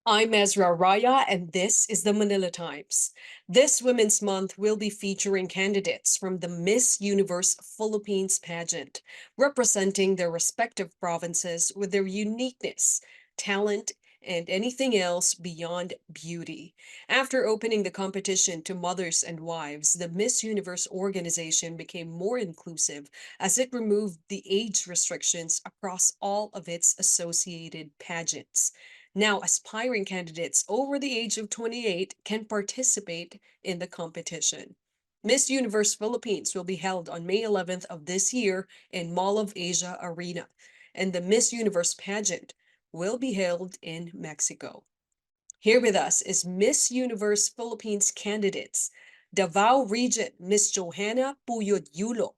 I'm Ezrah Raya, and this is the Manila Times. This Women's Month will be featuring candidates from the Miss Universe Philippines pageant, representing their respective provinces with their uniqueness, talent, and anything else beyond beauty. After opening the competition to mothers and wives, the Miss Universe organization became more inclusive as it removed the age restrictions across all of its associated pageants. Now, aspiring candidates over the age of 28 can participate in the competition. Miss Universe Philippines will be held on May 11th of this year in Mall of Asia Arena, and the Miss Universe pageant will be held in Mexico. Here with us is Miss Universe Philippines candidates, Davao Region, Miss Johanna Puyod Yulo,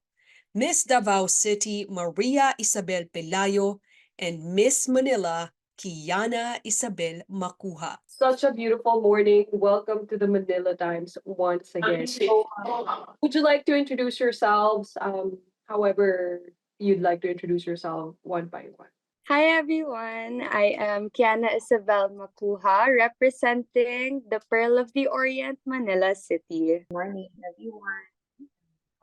Miss Davao City, Maria Isabel Pelayo, and Miss Manila, Kiana Isabel Makuha. Such a beautiful morning. Welcome to the Manila Times once again. So, would you like to introduce yourselves? However, you'd like to introduce yourself one by one. Hi everyone, I am Kiana Isabel Makuha, representing the Pearl of the Orient, Manila City. Morning, everyone.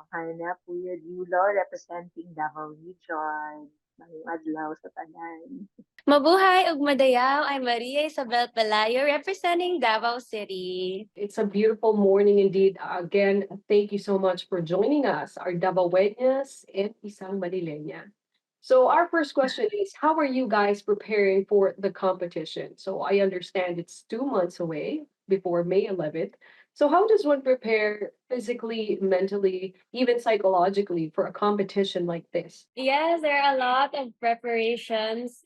Mahana po yun, Yulo, representing Davao Region. Mayong adlaw sa tanan. Mabuhay ug madayaw, I'm Maria Isabel Pelayo representing Davao City. It's a beautiful morning indeed. Again, thank you so much for joining us, our Davaoeñas and isang Manileña. So our first question is, how are you guys preparing for the competition? So I understand it's 2 months away before May 11th. So how does one prepare physically, mentally, even psychologically for a competition like this? Yes, there are a lot of preparations.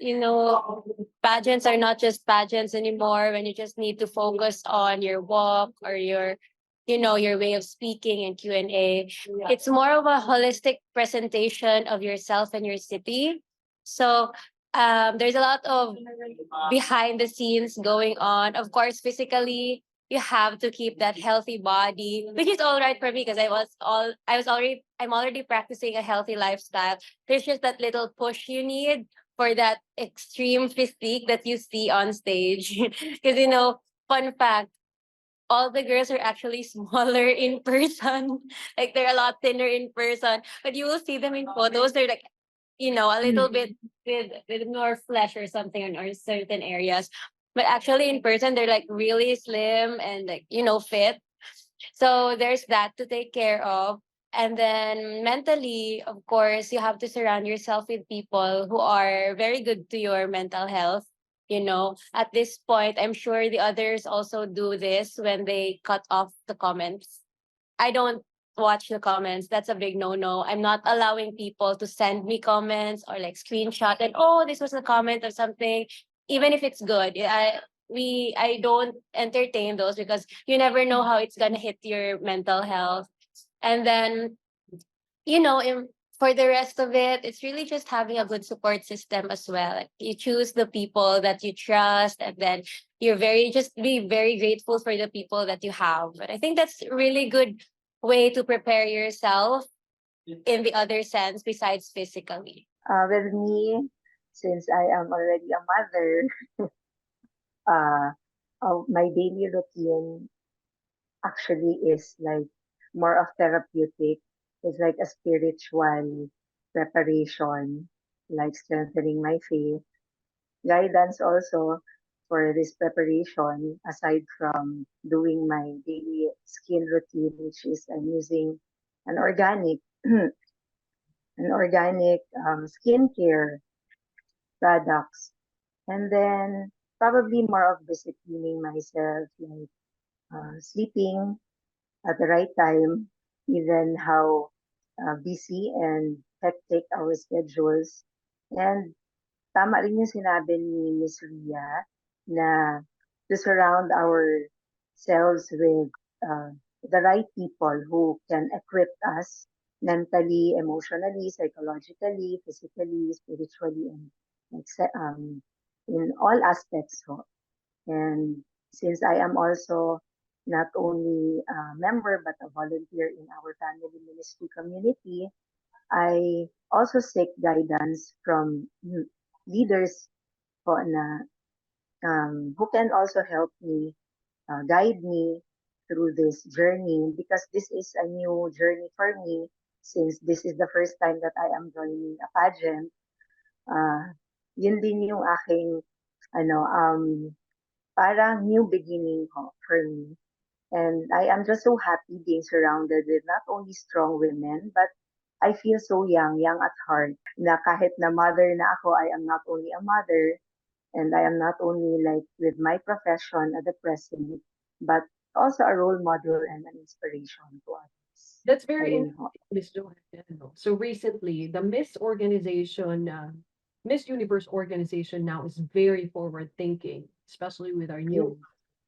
Pageants are not just pageants anymore when you just need to focus on your walk or your way of speaking and Q&A. It's more of a holistic presentation of yourself and your city. So there's a lot of behind the scenes going on. Of course, physically, you have to keep that healthy body, which is all right for me because I'm already practicing a healthy lifestyle. There's just that little push you need for that extreme physique that you see on stage. Because fun fact, all the girls are actually smaller in person. Like they're a lot thinner in person, but you will see them in photos. They're like, a little bit with more flesh or something on or certain areas. But actually in person, they're like really slim and like, fit. So there's that to take care of. And then mentally, of course, you have to surround yourself with people who are very good to your mental health. At this point, I'm sure the others also do this when they cut off the comments. I don't watch the comments. That's a big no-no. I'm not allowing people to send me comments or like screenshot and this was a comment or something, even if it's good. I don't entertain those because you never know how it's gonna hit your mental health. And then, for the rest of it, it's really just having a good support system as well. Like, you choose the people that you trust, and then just be very grateful for the people that you have. But I think that's a really good way to prepare yourself in the other sense besides physically. With me, since I am already a mother, uh, my daily routine actually is like more of therapeutic. It's like a spiritual preparation, like strengthening my faith. Guidance also for this preparation, aside from doing my daily skin routine, which is I'm using an organic, skincare products, and then probably more of disciplining myself, like sleeping at the right time, even how busy and hectic our schedules. And tama rin yung sinabi ni Miss Ria na to surround ourselves with the right people who can equip us mentally, emotionally, psychologically, physically, spiritually, and in all aspects. Ho. And since I am also not only a member but a volunteer in our family ministry community, I also seek guidance from leaders po na who can also help me, guide me through this journey, because this is a new journey for me, since this is the first time that I am joining a pageant. Uh, Yun din yung aking ano, parang new beginning ho for me. And I am just so happy being surrounded with not only strong women, but I feel so young, young at heart, na kahit na mother na ako, I am not only a mother, and I am not only like with my profession at the present, but also a role model and an inspiration to others. That's very Ayun ho. interesting, Miss Johanna. No? So recently, the Miss organization, Miss Universe organization now is very forward thinking, especially with our new, Yes.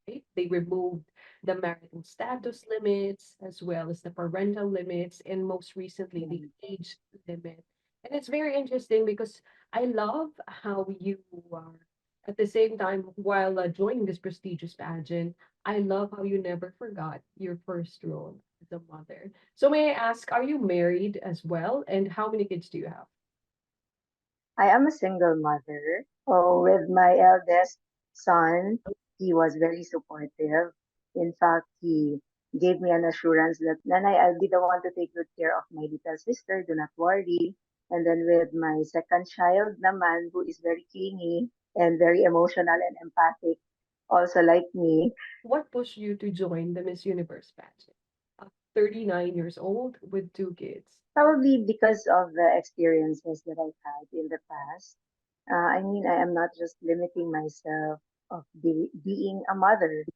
right? They removed the marital status limits as well as the parental limits, and most recently the Yes. age limit. And it's very interesting because I love how you are at the same time while joining this prestigious pageant. I love how you never forgot your first role as a mother. So may I ask, are you married as well? And how many kids do you have? I am a single mother. Oh, with my eldest son, he was very supportive. In fact, he gave me an assurance that, Nanay, I'll be the one to take good care of my little sister. Do not worry. And then with my second child naman, who is very clingy and very emotional and empathic, also like me, What pushed you to join the Miss Universe pageant? 39 years old with two kids. probably because of the experiences that I've had in the past. I mean, I am not just limiting myself of being a mother,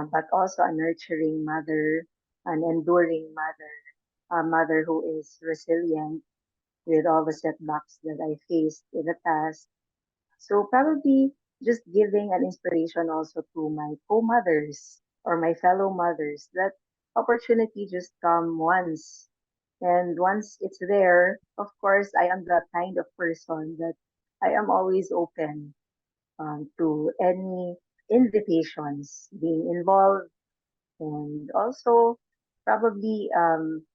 but also a nurturing mother, an enduring mother, a mother who is resilient with all the setbacks that I faced in the past. So probably just giving an inspiration also to my co-mothers or my fellow mothers that opportunity just come once. And once it's there, of course, I am the kind of person that I am always open to any invitations being involved, and also probably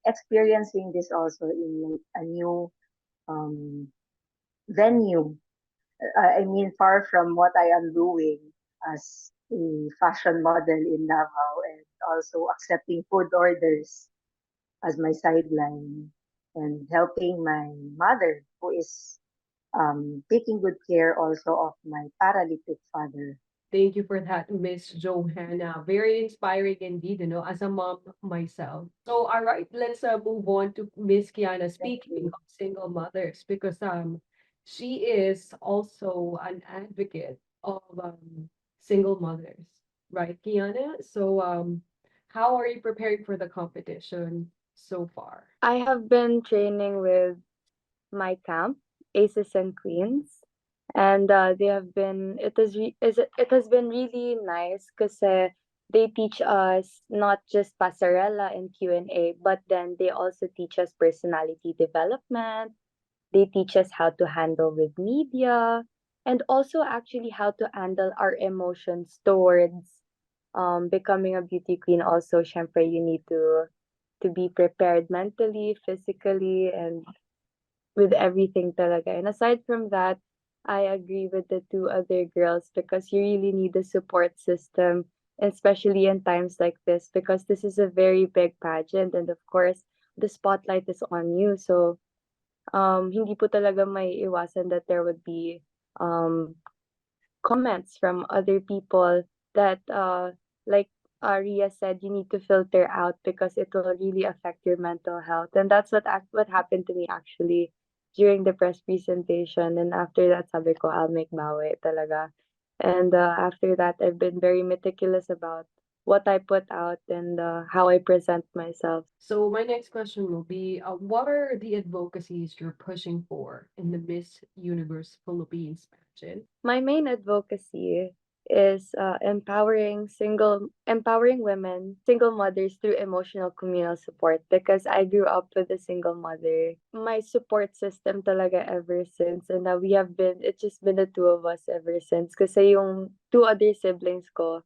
experiencing this also in like a new um, venue. I mean, far from what I am doing as a fashion model in Davao, and also accepting food orders as my sideline, and helping my mother, who is taking good care also of my paralytic father. Thank you for that, Miss Johanna. Very inspiring indeed, as a mom myself. So, all right, let's move on to Miss Kiana. Thank Speaking you. of single mothers, because she is also an advocate of single mothers, right, Kiana? So, how are you preparing for the competition so far? I have been training with my camp, Aces and Queens, and they have been. It has been really nice because they teach us not just passerella and Q&A, but then they also teach us personality development. They teach us how to handle with media, and also actually how to handle our emotions towards becoming a beauty queen. Also, syempre, you need to be prepared mentally, physically, and with everything talaga. And aside from that, I agree with the two other girls because you really need a support system, especially in times like this, because this is a very big pageant, and of course, the spotlight is on you. So, hindi po talaga may iwasan that there would be um comments from other people that like Ria said, you need to filter out because it will really affect your mental health. And that's what happened to me actually during the press presentation. And after that, sabi ko, I'll make bawi talaga. And after that, I've been very meticulous about what I put out and how I present myself. So my next question will be, what are the advocacies you're pushing for in the Miss Universe Philippines pageant? My main advocacy is empowering women, single mothers through emotional communal support because I grew up with a single mother. My support system talaga ever since, and it's just been the two of us ever since kasi yung two other siblings ko,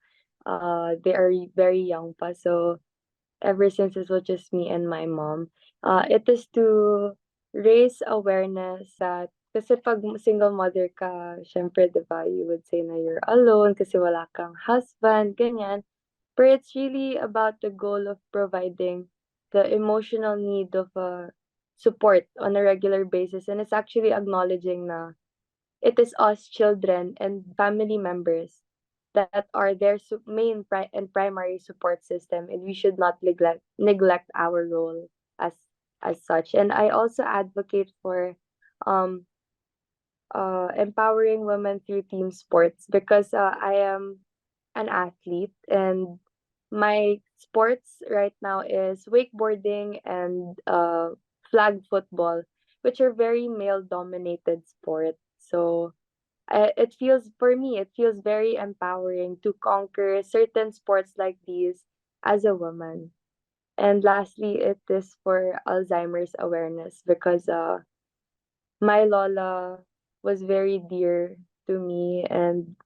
they are very young pa, so ever since it was just me and my mom. It is to raise awareness that Kasi pag single mother ka, syempre 'di ba, you would say na you're alone kasi wala kang husband, ganyan. But it's really about the goal of providing the emotional need of support on a regular basis, and it's actually acknowledging na it is us children and family members that are their and primary support system, and we should not neglect our role as such. And I also advocate for um empowering women through team sports because I am an athlete, and my sports right now is wakeboarding and flag football, which are very male dominated sports. So it feels, for me, it feels very empowering to conquer certain sports like these as a woman. And lastly, it is for Alzheimer's awareness because my lola was very dear to me, and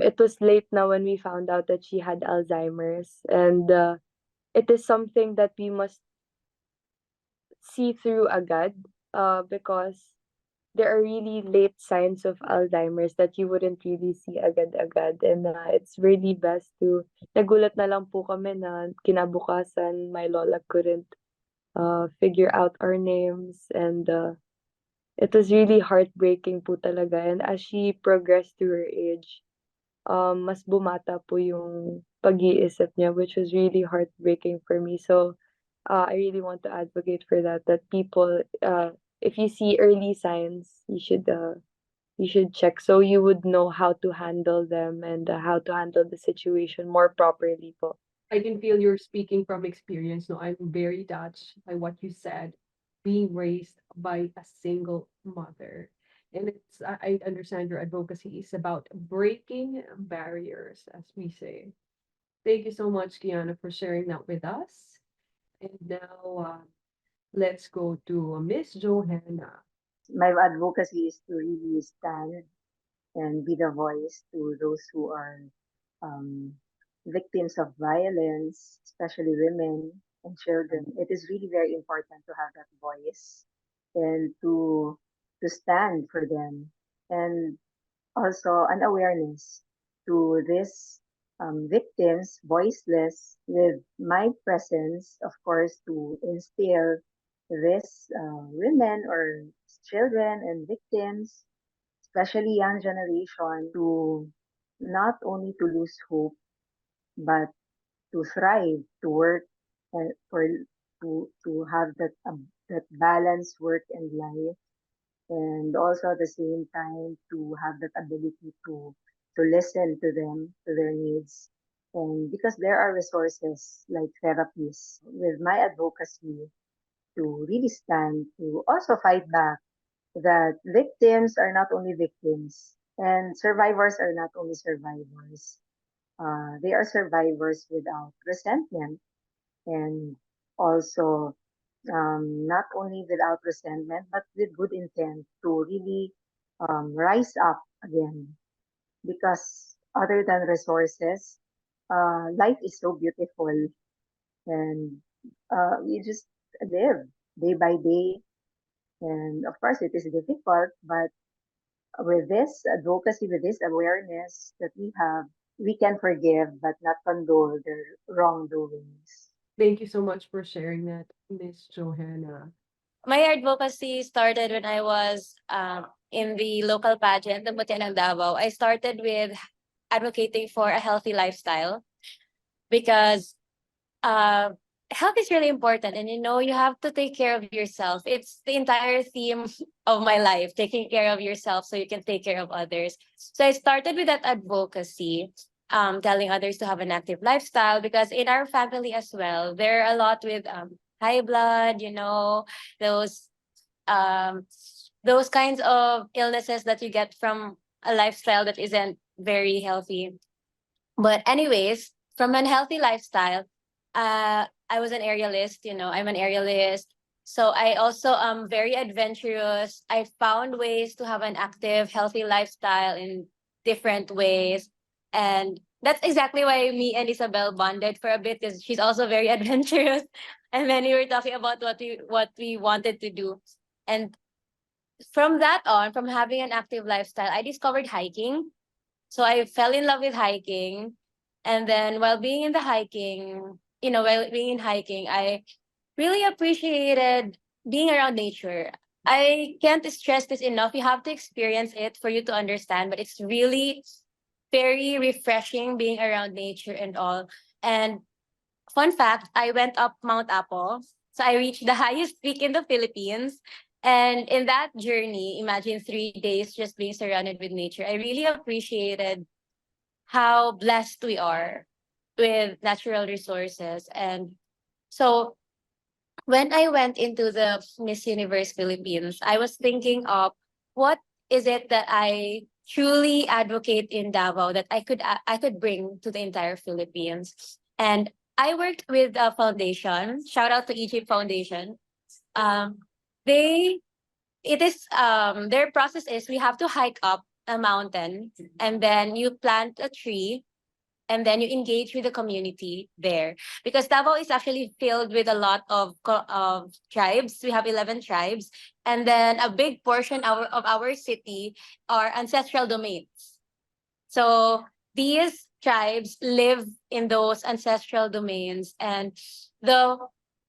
it was late now when we found out that she had Alzheimer's, and it is something that we must see through agad, because there are really late signs of Alzheimer's that you wouldn't really see agad-agad, and it's really best to nagulat na lang po kami na kinabukasan my lola couldn't figure out our names, and it was really heartbreaking po talaga. And as she progressed through her age, mas bumata po yung pag-iisip niya, which was really heartbreaking for me. So, I really want to advocate for that, that people, if you see early signs, you should check so you would know how to handle them, and how to handle the situation more properly po. I can feel you're speaking from experience. No, I'm very touched by what you said, being raised by a single mother. And I understand your advocacy is about breaking barriers, as we say. Thank you so much, Kiana, for sharing that with us. And now let's go to Miss Johanna. My advocacy is to really stand and be the voice to those who are um, victims of violence, especially women and children. It is really very important to have that voice and to stand for them, and also an awareness to these victims, voiceless, with my presence, of course, to instill these women or children and victims, especially young generation, to not only to lose hope, but to thrive, to work, for to have that balanced work and life, and also at the same time to have that ability to listen to them, to their needs. And because there are resources like therapies, with my advocacy to really stand, to also fight back that victims are not only victims and survivors are not only survivors. They are survivors without resentment, and also not only without resentment, but with good intent to really rise up again. Because other than resources, life is so beautiful, and you just live day by day. And of course, it is difficult, but with this advocacy, with this awareness that we have, we can forgive but not condone their wrongdoings. Thank you so much for sharing that, Miss Johanna. My advocacy started when I was in the local pageant, the Mutya ng Davao. I started with advocating for a healthy lifestyle because uh, health is really important, and you have to take care of yourself. It's the entire theme of my life, taking care of yourself so you can take care of others. So I started with that advocacy, telling others to have an active lifestyle, because in our family as well there are a lot with high blood, those um those kinds of illnesses that you get from a lifestyle that isn't very healthy. But anyways, from an healthy lifestyle, I was an aerialist, I'm an aerialist. So I also am very adventurous. I found ways to have an active, healthy lifestyle in different ways. And that's exactly why me and Isabel bonded for a bit, because she's also very adventurous. And then we were talking about what we wanted to do. And from that on, from having an active lifestyle, I discovered hiking. So I fell in love with hiking. And then while being in the hiking, while being in hiking, I really appreciated being around nature. I can't stress this enough. You have to experience it for you to understand, but it's really very refreshing being around nature and all. And fun fact, I went up Mount Apo. So I reached the highest peak in the Philippines. And in that journey, imagine 3 days just being surrounded with nature. I really appreciated how blessed we are with natural resources. And so when I went into the Miss Universe Philippines, I was thinking of what is it that I truly advocate in Davao that I could bring to the entire Philippines. And I worked with a foundation. Shout out to Egypt Foundation. Um, they it is their process is we have to hike up a mountain and then you plant a tree and then you engage with the community there because Davao is actually filled with a lot of tribes. We have 11 tribes, and then a big portion of our city are ancestral domains. So these tribes live in those ancestral domains, and the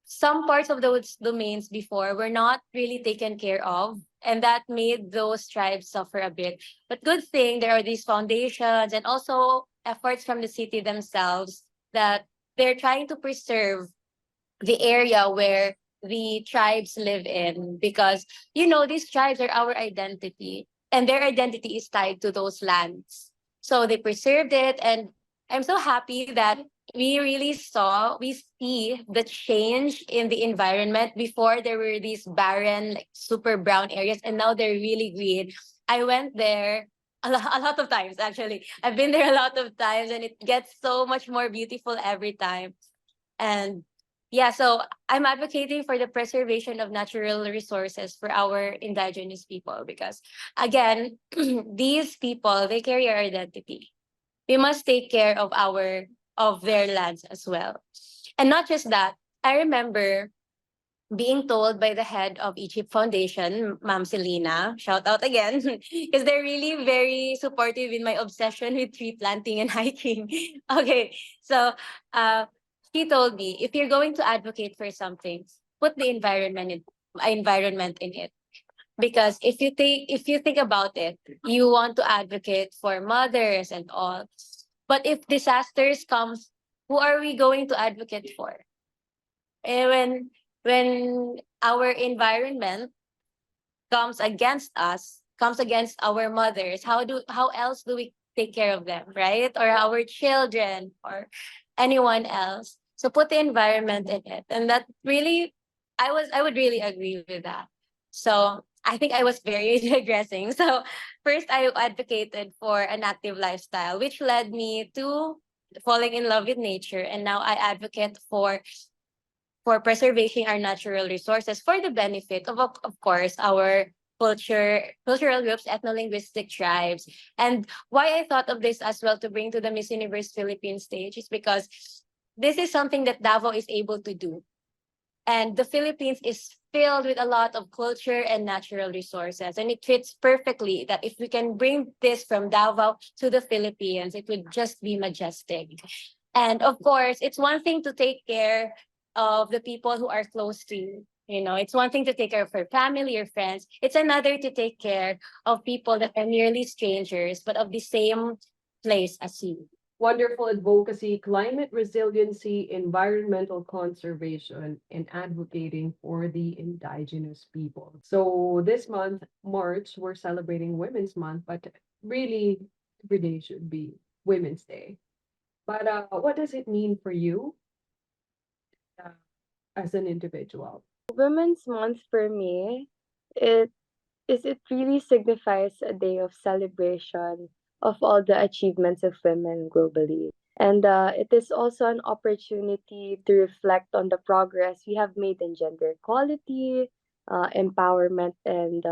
some parts of those domains before were not really taken care of, and that made those tribes suffer a bit. But good thing there are these foundations and also efforts from the city themselves that they're trying to preserve the area where the tribes live in because these tribes are our identity and their identity is tied to those lands, so they preserved it. And I'm so happy that we see the change in the environment. Before there were these barren like super brown areas and now they're really green. I went there a lot of times. Actually, I've been there a lot of times and it gets so much more beautiful every time. And yeah, so I'm advocating for the preservation of natural resources for our indigenous people because again, these people, they carry our identity. We must take care of their lands as well. And not just that, I remember being told by the head of Egypt Foundation, Ma'am Selena, shout out again, because they're really very supportive in my obsession with tree planting and hiking. Okay, so uh, she told me if you're going to advocate for something, put the environment in it. Because if you think about it, you want to advocate for mothers and all. But if disasters comes, who are we going to advocate for? Eh, when our environment comes against our mothers, how else do we take care of them, right? Or our children or anyone else. So put the environment in it. And that really I would really agree with that. So I think I was very digressing. So first I advocated for an active lifestyle, which led me to falling in love with nature. And now I advocate for preserving our natural resources for the benefit of course, our cultural groups, ethno-linguistic tribes. And why I thought of this as well to bring to the Miss Universe Philippines stage is because this is something that Davao is able to do. And the Philippines is filled with a lot of culture and natural resources. And it fits perfectly that if we can bring this from Davao to the Philippines, it would just be majestic. And of course, it's one thing to take care of the people who are close to you. It's one thing to take care of your family or friends. It's another to take care of people that are merely strangers, but of the same place as you. Wonderful advocacy, climate resiliency, environmental conservation, and advocating for the indigenous people. So this month, March, we're celebrating Women's Month, but really, every day should be Women's Day. But what does it mean for you uh, as an individual? Women's Month for me, it really signifies a day of celebration of all the achievements of women globally. And it is also an opportunity to reflect on the progress we have made in gender equality, empowerment, and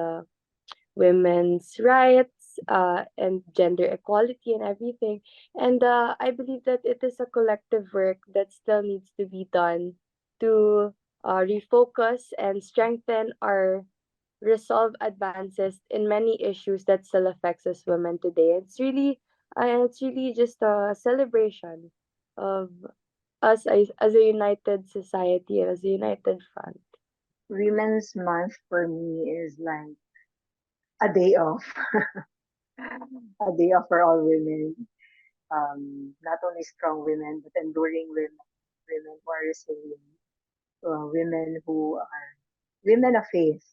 women's rights, and gender equality and everything. And I believe that it is a collective work that still needs to be done to refocus and strengthen our resolve advances in many issues that still affects us women today. It's really just a celebration of us as a united society and as a united front. Women's Month for me is like a day off, a day off for all women. Not only strong women, but enduring women, women who are resilient, women who are women of faith,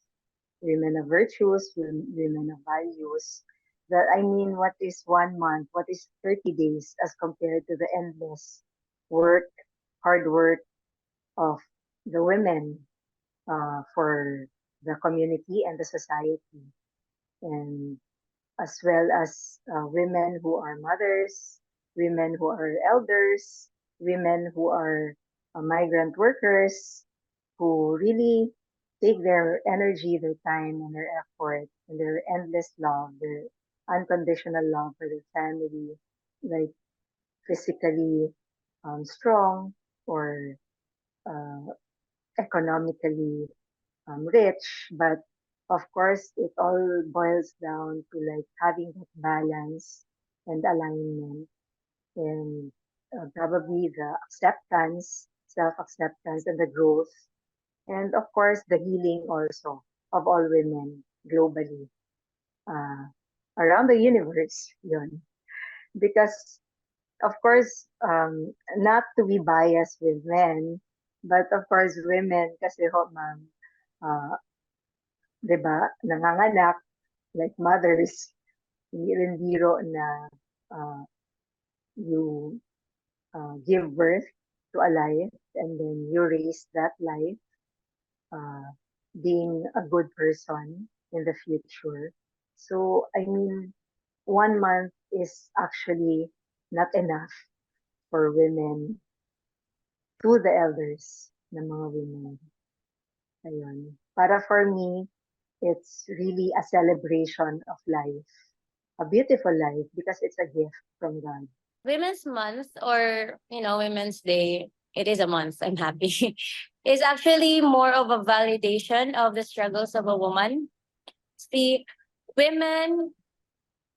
women of virtues, women of values. That I mean, what is 1 month? What is 30 days as compared to the endless work, hard work of the women for the community and the society, and as well as women who are mothers, women who are elders, women who are migrant workers, who really take their energy, their time, and their effort, and their endless love, their unconditional love for their family, like physically strong or uh, economically rich, but of course, it all boils down to like having that balance and alignment, and probably the acceptance, self acceptance, and the growth, and of course, the healing also of all women globally, uh, around the universe. Yun. Because, of course, not to be biased with men, but of course, women, kasi ho, ma'am, uh, 'di ba, nanganganak, like mothers, hindi rin biro na uh, you give birth to a life and then you raise that life uh, being a good person in the future. So, I mean, 1 month is actually not enough for women to the elders ng mga women. Ayun. Para for me, it's really a celebration of life, a beautiful life because it's a gift from God. Women's Month, or Women's Day, it is a month, I'm happy, is actually more of a validation of the struggles of a woman. See, women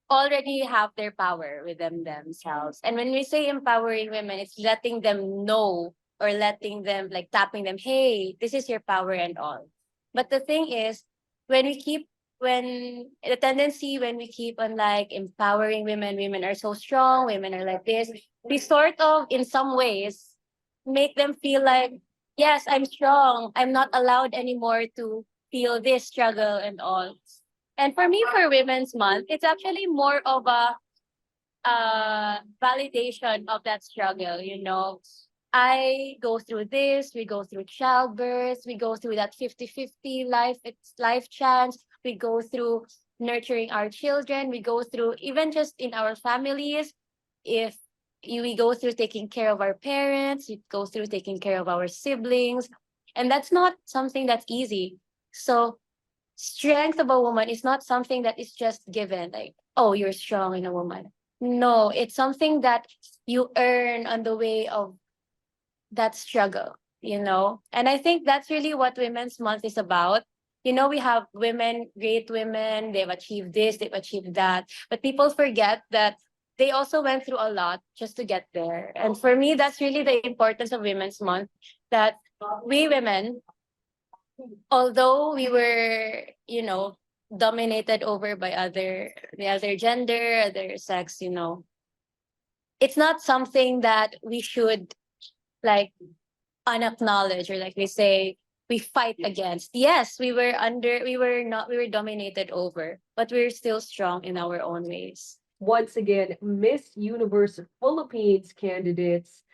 already have their power within themselves. And when we say empowering women, it's letting them know, or letting them, like, tapping them, hey, this is your power and all. But the thing is, when we keep when the tendency when we keep on like empowering women, women are so strong, women are like this, we sort of in some ways make them feel like, yes, I'm strong. I'm not allowed anymore to feel this struggle and all. And for me, for Women's Month, it's actually more of a validation of that struggle. I go through this, we go through childbirth, we go through that 50-50 life chance, we go through nurturing our children, we go through even just in our families, if we go through taking care of our parents, we go through taking care of our siblings, and that's not something that's easy. So strength of a woman is not something that is just given, like, oh, you're strong in a woman. No, it's something that you earn on the way of that struggle. And I think that's really what Women's Month is about. We have women, great women, they've achieved this, they've achieved that, but people forget that they also went through a lot just to get there. And for me, that's really the importance of Women's Month, that we women, although we were, dominated over by the other gender, other sex, it's not something that we should, like, unacknowledge, or like we say, we fight against. Yes, we were dominated over, but we're still strong in our own ways. Once again, Miss Universe Philippines candidates,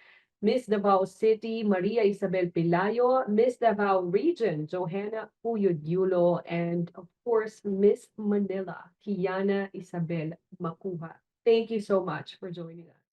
Miss Davao City, Maria Isabel Pilayo, Miss Davao Region, Johanna Uyod, and of course, Miss Manila, Kiana Isabel Makuha. Thank you so much for joining us.